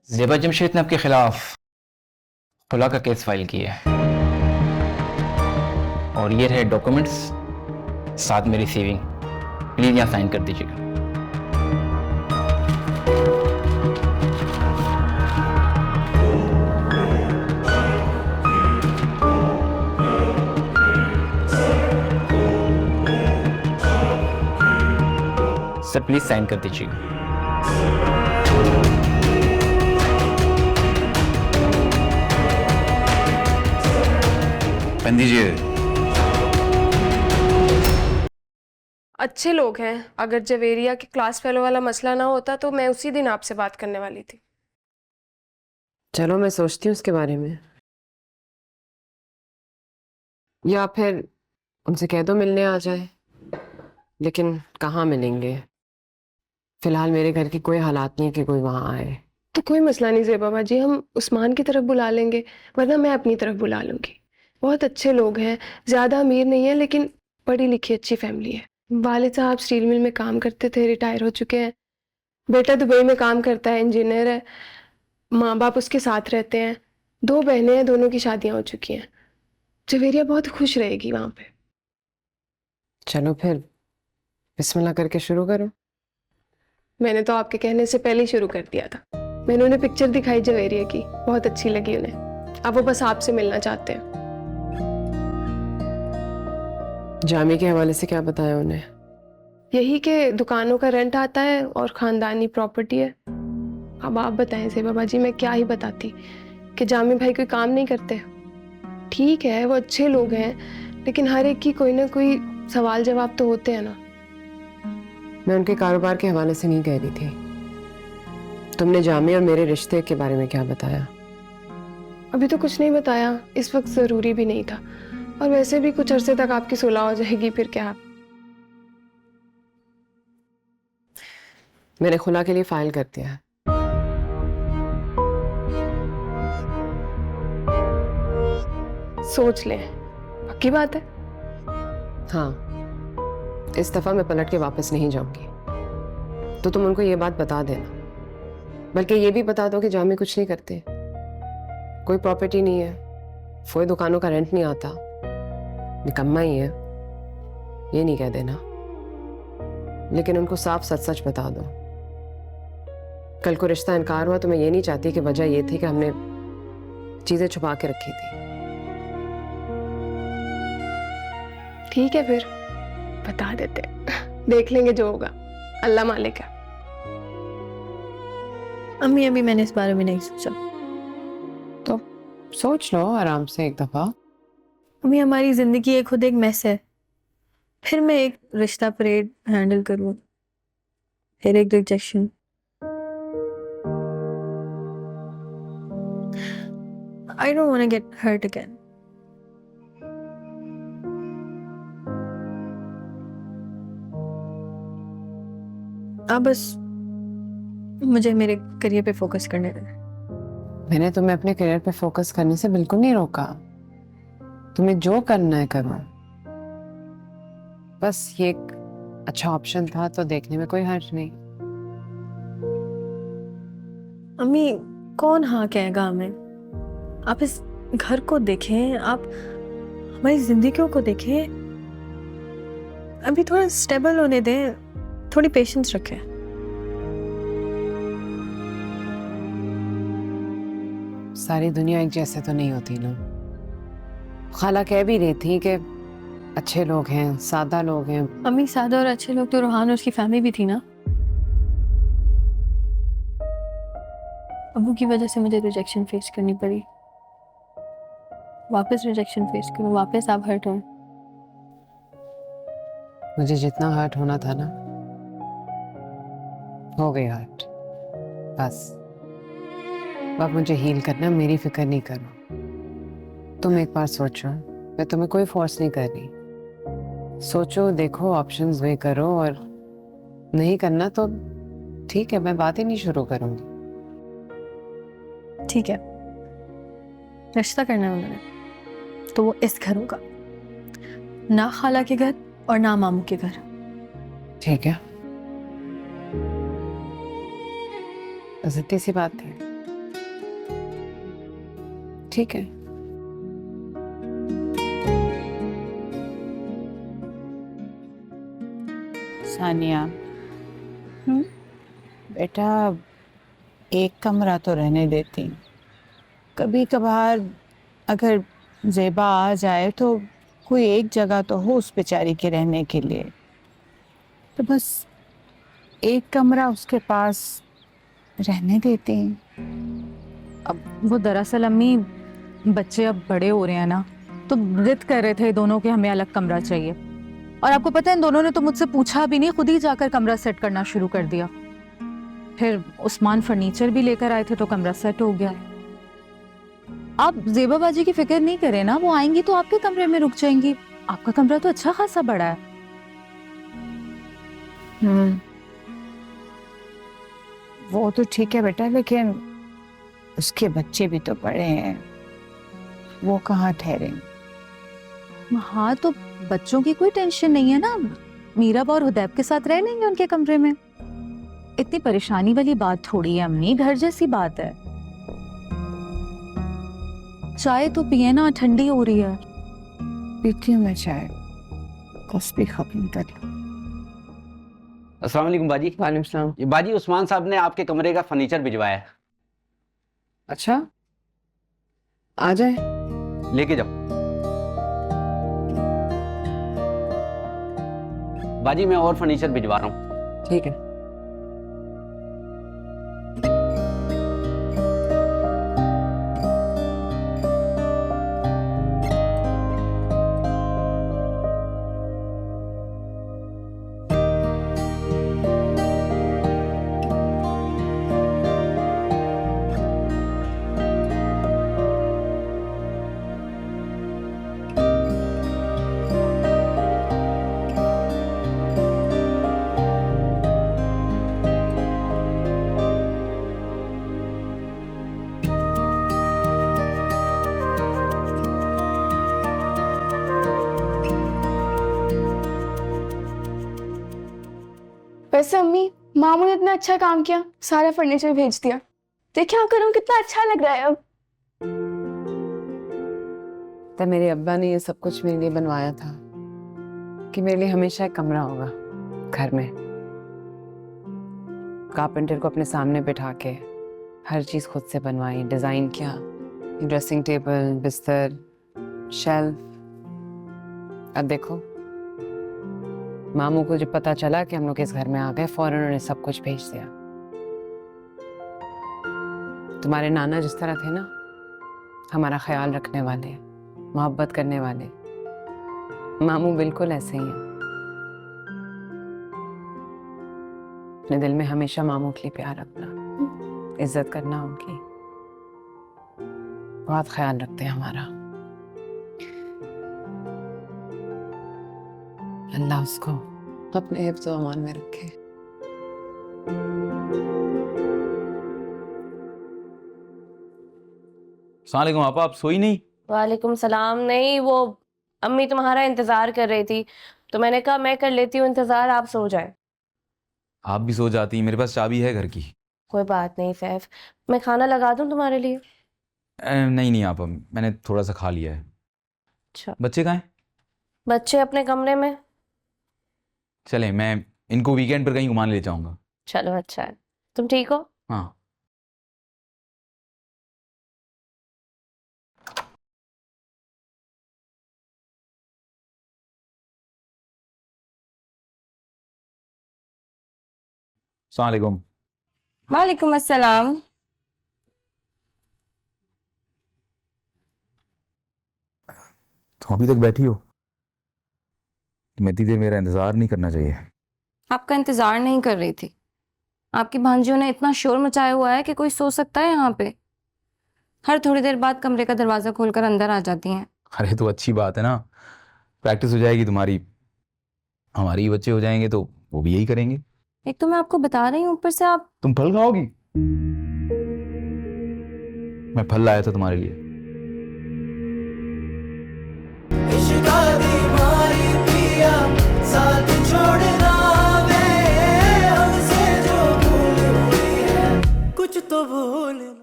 ज़ेबा जमशेद ने आपके खिलाफ खुला का केस फाइल किया है और ये रहे डॉक्यूमेंट्स, साथ में रिसीविंग। प्लीज़ यहाँ साइन कर दीजिएगा। सर प्लीज़ साइन कर दीजिएगा। पेन दीजिए। अच्छे लोग हैं। अगर जवेरिया के क्लास फेलो वाला मसला ना होता तो मैं उसी दिन आपसे बात करने वाली थी। चलो मैं सोचती हूँ उसके बारे में, या फिर उनसे कह दो मिलने आ जाए। लेकिन कहाँ मिलेंगे? फिलहाल मेरे घर की कोई हालात नहीं है कि कोई वहां आए। तो कोई मसला नहीं ज़ेबा बाजी, हम उस्मान की तरफ बुला लेंगे, वरना मैं अपनी तरफ बुला लूँगी। बहुत अच्छे लोग हैं, ज़्यादा अमीर नहीं है लेकिन पढ़ी लिखी अच्छी फैमिली है। वालिद साहब स्टील मिल में काम करते थे, रिटायर हो चुके हैं। बेटा दुबई में काम करता है, इंजीनियर है। माँ बाप उसके साथ रहते हैं। 2 बहनें हैं, दोनों की शादियाँ हो चुकी हैं। जवेरिया बहुत खुश रहेगी वहाँ पे। चलो फिर बिस्मिल्लाह करके शुरू करो। मैंने तो आपके कहने से पहले ही शुरू कर दिया था। मैंने उन्हें पिक्चर दिखाई जवेरिया की, बहुत अच्छी लगी उन्हें। अब वो बस आपसे मिलना चाहते हैं। जामी के हवाले से क्या बताया उन्हें? यही कि दुकानों का रेंट आता है और खानदानी प्रॉपर्टी है। अब आप बताएं ज़ेबा बाजी, मैं क्या ही बताती कि जामी भाई कोई काम नहीं करते। ठीक है वो अच्छे लोग हैं, लेकिन हर एक की कोई ना कोई सवाल जवाब तो होते हैं ना। मैं उनके कारोबार के हवाले से नहीं कह रही थी। तुमने जामी और मेरे रिश्ते के बारे में क्या बताया? अभी तो कुछ नहीं बताया, इस वक्त ज़रूरी भी नहीं था। और वैसे भी कुछ अरसे तक आपकी सुलह हो जाएगी, फिर क्या। मैंने खुला के लिए फाइल कर दिया है। सोच लें, पक्की बात है? हाँ, इस दफा मैं पलट के वापस नहीं जाऊंगी। तो तुम उनको ये बात बता देना, बल्कि ये भी बता दो कि जामी कुछ नहीं करते, कोई प्रॉपर्टी नहीं है, कोई दुकानों का रेंट नहीं आता, निकम्मा ही है। ये नहीं कह देना, लेकिन उनको साफ सच सच बता दो। कल को रिश्ता इनकार हुआ तो मैं ये नहीं चाहती कि वजह ये थी कि हमने चीजें छुपा के रखी थी। ठीक है फिर बता देते हैं। देख लेंगे जो होगा, अल्लाह मालिक है। अम्मी अभी मैंने इस बारे में नहीं सोचा। तो सोच लो आराम से एक दफा। अम्मी हमारी जिंदगी एक खुद एक मैस है। फिर मैं एक रिश्ता परेड हैंडल करूँ, फिर एक rejection. I don't want to get hurt again. अब बस मुझे मेरे करियर पे फोकस करने दें। मैंने तुम्हें अपने करियर पे फोकस करने से बिल्कुल नहीं रोका। तुम्हें जो करना है करो। बस ये एक अच्छा ऑप्शन था तो देखने में कोई हर्ज नहीं। अम्मी कौन हाँ कहेगा हमें? आप इस घर को देखें, आप हमारी जिंदगियों को देखें। अभी थोड़ा स्टेबल होने दें, थोड़ी पेशेंस रखें। सारी दुनिया एक जैसे तो नहीं होती ना। खाला कह भी रही थी कि अच्छे लोग हैं, सादा लोग हैं। अम्मी सादा और अच्छे लोग तो रोहान और उसकी फैमिली भी थी ना। अबू की वजह से मुझे रिजेक्शन फेस करनी पड़ी। वापस रिजेक्शन फेस करूं, वापस आप हर्ट हो। मुझे जितना हर्ट होना था ना, हो गई हर्ट। बस अब मुझे हील करना, मेरी फिक्र नहीं करो। तुम एक बार सोचो, मैं तुम्हें कोई फोर्स नहीं कर रही। सोचो, देखो, ऑप्शंस वे करो, और नहीं करना तो ठीक है, मैं बात ही नहीं शुरू करूंगी। ठीक है, रिश्ता करना है उन्होंने तो वो इस घर होगा, ना खाला के घर और ना मामू के घर। ठीक है, तो सीधी सी बात है। ठीक है। सानिया, बेटा एक कमरा तो रहने देती। कभी कभार अगर ज़ेबा आ जाए तो कोई एक जगह तो हो उस बेचारी के रहने के लिए। तो बस एक कमरा उसके पास रहने देते हैं। अब वो दरअसल अम्मी, बच्चे अब बड़े हो रहे हैं ना, तो जिद कर रहे थे दोनों के हमें अलग कमरा चाहिए। और आपको पता है इन दोनों ने तो मुझसे पूछा भी नहीं, खुद ही जाकर कमरा सेट करना शुरू कर दिया। फिर उस्मान फर्नीचर भी लेकर आए थे तो कमरा सेट हो गया। आप ज़ेबा बाजी की फिक्र नहीं करें ना, वो आएंगी तो आपके कमरे में रुक जाएंगी। आपका कमरा तो अच्छा खासा बड़ा है। वो तो ठीक है बेटा, लेकिन उसके बच्चे भी तो बड़े हैं, वो कहाँ ठहरे। हाँ तो बच्चों की कोई टेंशन नहीं है ना, मीराब और हुदैब के साथ रह लेंगे उनके कमरे में। इतनी परेशानी वाली बात थोड़ी है अम्मी, घर जैसी बात है। चाय तो पिए ना, ठंडी हो रही है। पीती हूँ मैं चाय, कॉफी खत्म कर लो। अस्सलाम वालेकुम बाजी। वालेकुम सलाम। ये बाजी उस्मान साहब ने आपके कमरे का फर्नीचर भिजवाया है, अच्छा, आ जाए। लेके जाओ। बाजी मैं और फर्नीचर भिजवा रहा हूँ। ठीक है। वैसे अम्मी, मामू ने इतना अच्छा काम किया, सारा फर्नीचर भेज दिया। देखिए आप करूँ कितना अच्छा लग रहा है अब। तो मेरे अब्बा ने ये सब कुछ मेरे लिए बनवाया था कि मेरे लिए हमेशा एक कमरा होगा घर में। कारपेंटर को अपने सामने बिठा के हर चीज़ खुद से बनवाई, डिज़ाइन किया, ड्रेसिंग टेबल, बिस्तर, शेल्फ। अब देखो, मामू को जब पता चला कि हम लोग इस घर में आ गए, फौरन उन्होंने सब कुछ भेज दिया। तुम्हारे नाना जिस तरह थे ना, हमारा ख्याल रखने वाले, मोहब्बत करने वाले, मामू बिल्कुल ऐसे ही हैं। अपने दिल में हमेशा मामू के लिए प्यार रखना, इज्जत करना उनकी, बहुत ख्याल रखते हैं हमारा। अल्लाह उसको अपने हिफ्ज़ व अमान में रखे। अस्सलाम वालेकुम आपा, आप सोई नहीं? वालेकुम सलाम। नहीं, वो अम्मी तुम्हारा इंतजार कर रही थी तो मैंने कहा मैं कर लेती हूँ इंतजार, आप सो जाए। आप भी सो जाती, मेरे पास चाबी है घर की। कोई बात नहीं सैफ, मैं खाना लगा दूँ तुम्हारे लिए? नहीं नहीं आपा, मैंने थोड़ा सा खा लिया है। अच्छा, बच्चे कहाँ हैं? बच्चे अपने कमरे में। चले, मैं इनको वीकेंड पर कहीं घुमाने ले जाऊंगा। चलो अच्छा है। तुम ठीक हो? हाँ। अस्सलाम वालेकुम। वालेकुम अस्सलाम। तुम अभी तक बैठी हो? तुम्हें इतनी देर मेरा इंतजार नहीं करना चाहिए। आपका इंतजार नहीं कर रही थी। आपकी भांजियों ने इतना शोर मचाया हुआ है कि कोई सो सकता है यहाँ पे। हर थोड़ी देर बाद कमरे का दरवाजा खोलकर अंदर आ जाती हैं। अरे तो अच्छी बात है ना, प्रैक्टिस हो जाएगी तुम्हारी, हमारी बच्चे हो जाएंगे तो वो भी यही करेंगे। एक तो मैं आपको बता रही हूँ, ऊपर से आप। तुम फल खाओगी? मैं फल लाया था तुम्हारे लिए।